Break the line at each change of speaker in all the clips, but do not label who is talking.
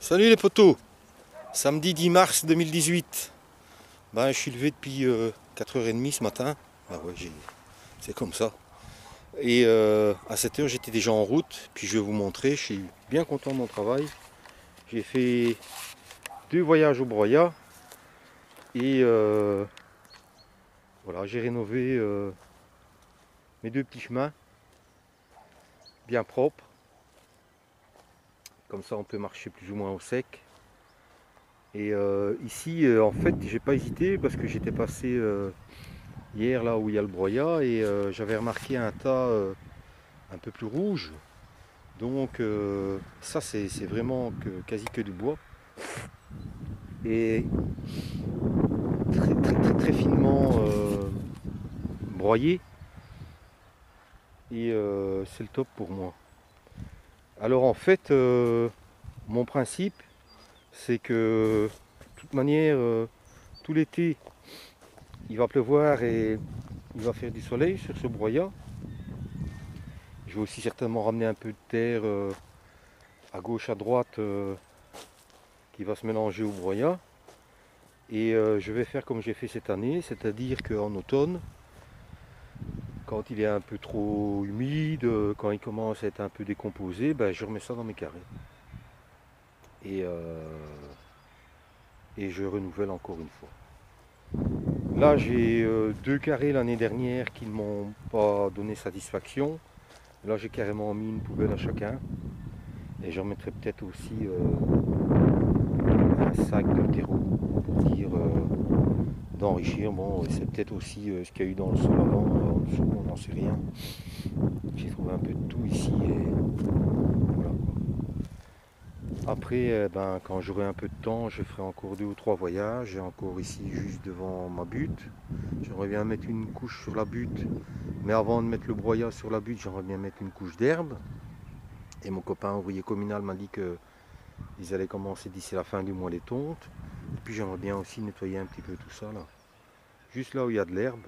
Salut les potos, samedi 10 mars 2018. Je suis levé depuis 4h30 ce matin. Ouais, c'est comme ça. Et à 7h j'étais déjà en route. Puis je vais vous montrer, je suis bien content de mon travail. J'ai fait 2 voyages au Broyat. Et voilà, j'ai rénové mes 2 petits chemins. Bien propres. Comme ça on peut marcher plus ou moins au sec. Et ici, en fait, j'ai pas hésité parce que j'étais passé hier là où il y a le Broyat et j'avais remarqué un tas un peu plus rouge. Donc ça, c'est vraiment quasi que du bois. Et très finement broyé. Et c'est le top pour moi. Alors en fait, mon principe, c'est que de toute manière, tout l'été, il va pleuvoir et il va faire du soleil sur ce Broyat. Je vais aussi certainement ramener un peu de terre à gauche, à droite, qui va se mélanger au Broyat. Et je vais faire comme j'ai fait cette année, c'est-à-dire qu'en automne, quand il est un peu trop humide, quand il commence à être un peu décomposé, je remets ça dans mes carrés. Et je renouvelle encore une fois. Là, j'ai 2 carrés l'année dernière qui ne m'ont pas donné satisfaction. Là, j'ai carrément mis une poubelle à chacun. Et je remettrai peut-être aussi un sac de terreau pour dire d'enrichir. Bon, c'est peut-être aussi ce qu'il y a eu dans le sol avant, en dessous, on n'en sait rien. J'ai trouvé un peu de tout ici et voilà. Après, quand j'aurai un peu de temps, je ferai encore 2 ou 3 voyages. J'ai encore ici juste devant ma butte. J'aimerais bien mettre une couche sur la butte. Mais avant de mettre le Broyat sur la butte, j'aimerais bien mettre une couche d'herbe. Et mon copain ouvrier communal m'a dit qu'ils allaient commencer d'ici la fin du mois les tontes. Et puis j'aimerais bien aussi nettoyer un petit peu tout ça là. Juste là où il y a de l'herbe.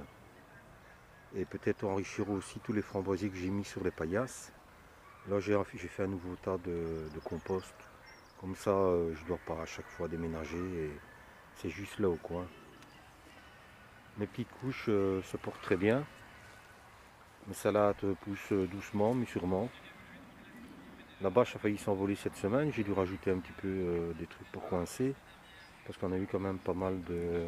Et peut-être enrichir aussi tous les framboisiers que j'ai mis sur les paillasses. Là j'ai fait un nouveau tas de compost. Comme ça je ne dois pas à chaque fois déménager. Et c'est juste là au coin. Mes petites couches se portent très bien. Mes salades poussent doucement mais sûrement. La bâche a failli s'envoler cette semaine, j'ai dû rajouter un petit peu des trucs pour coincer, parce qu'on a eu quand même pas mal de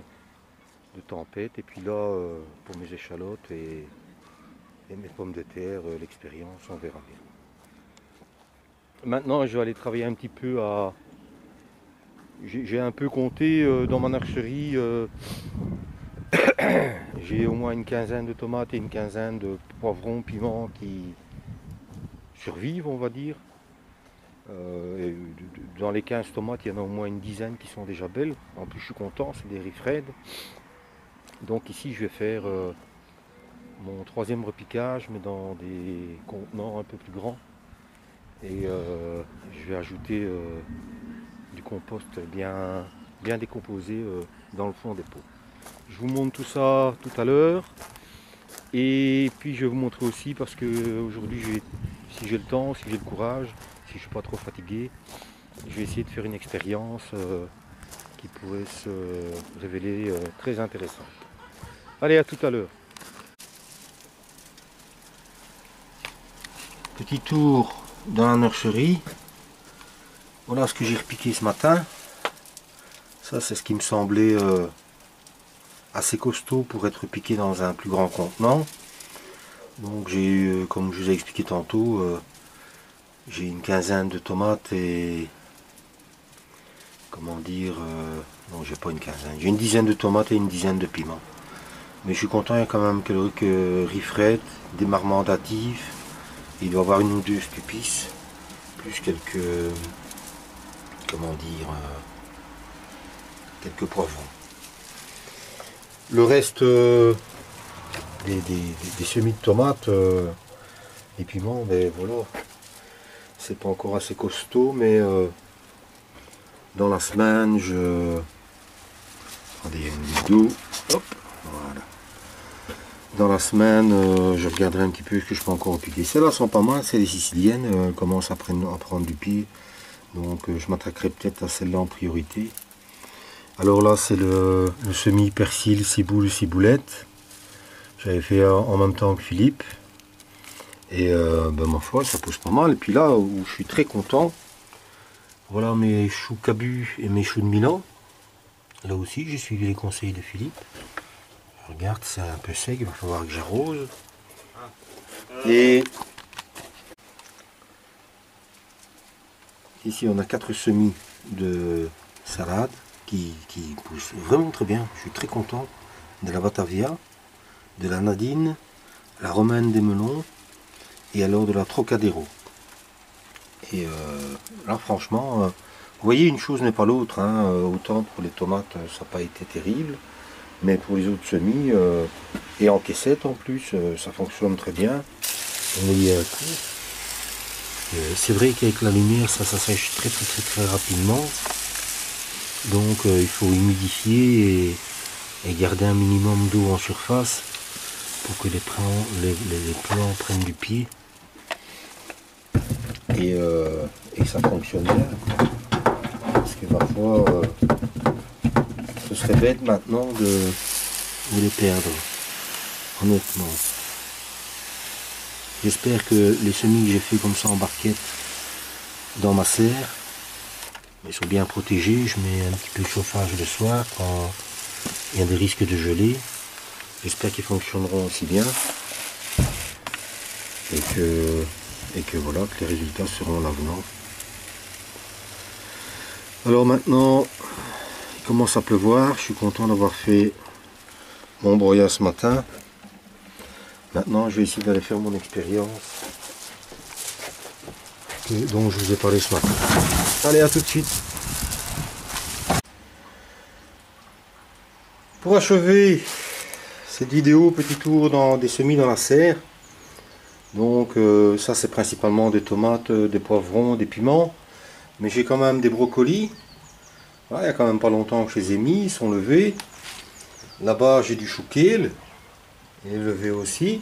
tempêtes. Et puis là, pour mes échalotes et mes pommes de terre, l'expérience, on verra bien. Maintenant, je vais aller travailler un petit peu à... J'ai un peu compté dans ma nurserie, j'ai au moins une quinzaine de tomates et une quinzaine de poivrons, piments qui survivent, on va dire. Et dans les 15 tomates, il y en a au moins une dizaine qui sont déjà belles. En plus, je suis content, c'est des Rifred. Donc ici, je vais faire mon 3e repiquage, mais dans des contenants un peu plus grands. Et je vais ajouter du compost bien décomposé dans le fond des pots. Je vous montre tout ça tout à l'heure. Et puis je vais vous montrer aussi, parce que aujourd'hui, si j'ai le temps, si j'ai le courage, si je ne suis pas trop fatigué, je vais essayer de faire une expérience qui pourrait se révéler très intéressante. Allez, à tout à l'heure. Petit tour dans la nurserie. Voilà ce que j'ai repiqué ce matin. Ça, c'est ce qui me semblait assez costaud pour être piqué dans un plus grand contenant. Donc j'ai eu, comme je vous ai expliqué tantôt, j'ai une quinzaine de tomates et, comment dire, non, j'ai pas une quinzaine, j'ai une dizaine de tomates et une dizaine de piments. Mais je suis content, il y a quand même quelques Rifred, des marmandatifs, il doit y avoir une ou 2 stupices, plus quelques, comment dire, quelques poivrons. Le reste des semis de tomates, les piments, ben voilà. C'est pas encore assez costaud, mais dans la semaine, attendez, il y a une vidéo. Hop, voilà. Dans la semaine, je regarderai un petit peu ce que je peux encore piquer. Celles-là sont pas mal, c'est les siciliennes, elles commencent à prendre du pied. Donc je m'attaquerai peut-être à celle-là en priorité. Alors là c'est le semis persil, ciboule, ciboulette. J'avais fait en même temps que Philippe. Et ma foi, ça pousse pas mal. Et puis là où je suis très content, voilà mes choux cabus et mes choux de Milan. Là aussi j'ai suivi les conseils de Philippe. Regarde, c'est un peu sec, il va falloir que j'arrose. Et ici on a 4 semis de salade qui poussent vraiment très bien. Je suis très content de la Batavia, de la Nadine, la Romaine des melons et alors de la Trocadéro. Et là franchement, vous voyez, une chose n'est pas l'autre, hein. Autant pour les tomates ça n'a pas été terrible, mais pour les autres semis, et en caissette en plus, ça fonctionne très bien. On y a un coup. C'est vrai qu'avec la lumière ça sèche très rapidement, donc il faut humidifier et garder un minimum d'eau en surface pour que les plants prennent du pied et ça fonctionne bien, parce que parfois ce serait bête maintenant de les perdre, honnêtement. J'espère que les semis que j'ai fait comme ça en barquette dans ma serre, ils sont bien protégés. Je mets un petit peu de chauffage le soir quand il y a des risques de gelée. J'espère qu'ils fonctionneront aussi bien et que voilà, que les résultats seront l'avenant. Alors maintenant, il commence à pleuvoir. Je suis content d'avoir fait mon broyat ce matin. Maintenant, je vais essayer d'aller faire mon expérience dont je vous ai parlé ce matin. Allez, à tout de suite. Pour achever cette vidéo, petit tour dans des semis dans la serre. Donc ça c'est principalement des tomates, des poivrons, des piments. Mais j'ai quand même des brocolis. Voilà, il n'y a quand même pas longtemps que je les ai mis, ils sont levés. Là-bas j'ai du chou kale, il est levé aussi.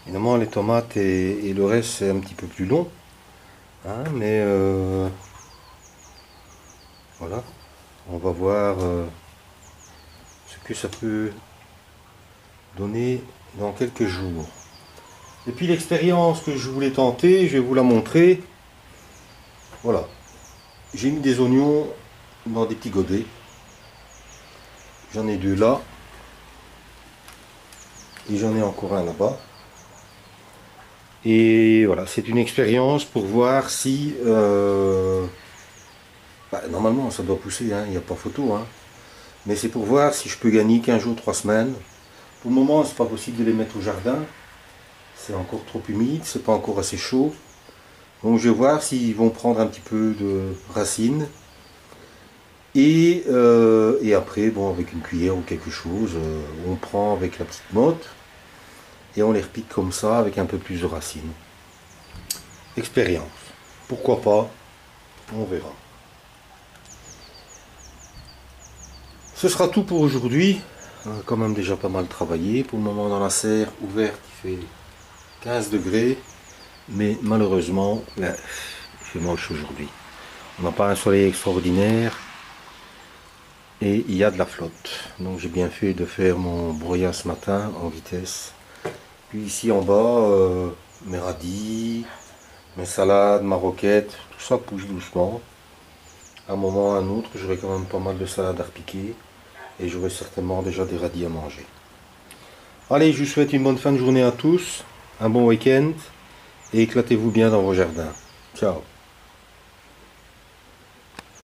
Évidemment les tomates et le reste c'est un petit peu plus long. Hein, mais voilà, on va voir ce que ça peut donner dans quelques jours. Et puis l'expérience que je voulais tenter, je vais vous la montrer. Voilà, j'ai mis des oignons dans des petits godets. J'en ai 2 là. Et j'en ai encore un là-bas. Et voilà, c'est une expérience pour voir si... normalement ça doit pousser, hein, il n'y a pas photo. Hein. Mais c'est pour voir si je peux gagner 15 jours, 3 semaines. Pour le moment, c'est pas possible de les mettre au jardin. C'est encore trop humide, c'est pas encore assez chaud. Donc je vais voir s'ils vont prendre un petit peu de racines. Et après, bon, avec une cuillère ou quelque chose, on prend avec la petite motte et on les repique comme ça avec un peu plus de racines. Expérience. Pourquoi pas? On verra. Ce sera tout pour aujourd'hui. On a quand même déjà pas mal travaillé. Pour le moment dans la serre ouverte, il fait 15 degrés. Mais malheureusement, il fait moche aujourd'hui. On n'a pas un soleil extraordinaire. Et il y a de la flotte. Donc j'ai bien fait de faire mon broyat ce matin en vitesse. Puis ici en bas, mes radis, mes salades, ma roquette, tout ça pousse doucement. À un moment ou à un autre, j'aurai quand même pas mal de salades à repiquer. Et j'aurai certainement déjà des radis à manger. Allez, je vous souhaite une bonne fin de journée à tous, un bon week-end et éclatez-vous bien dans vos jardins. Ciao.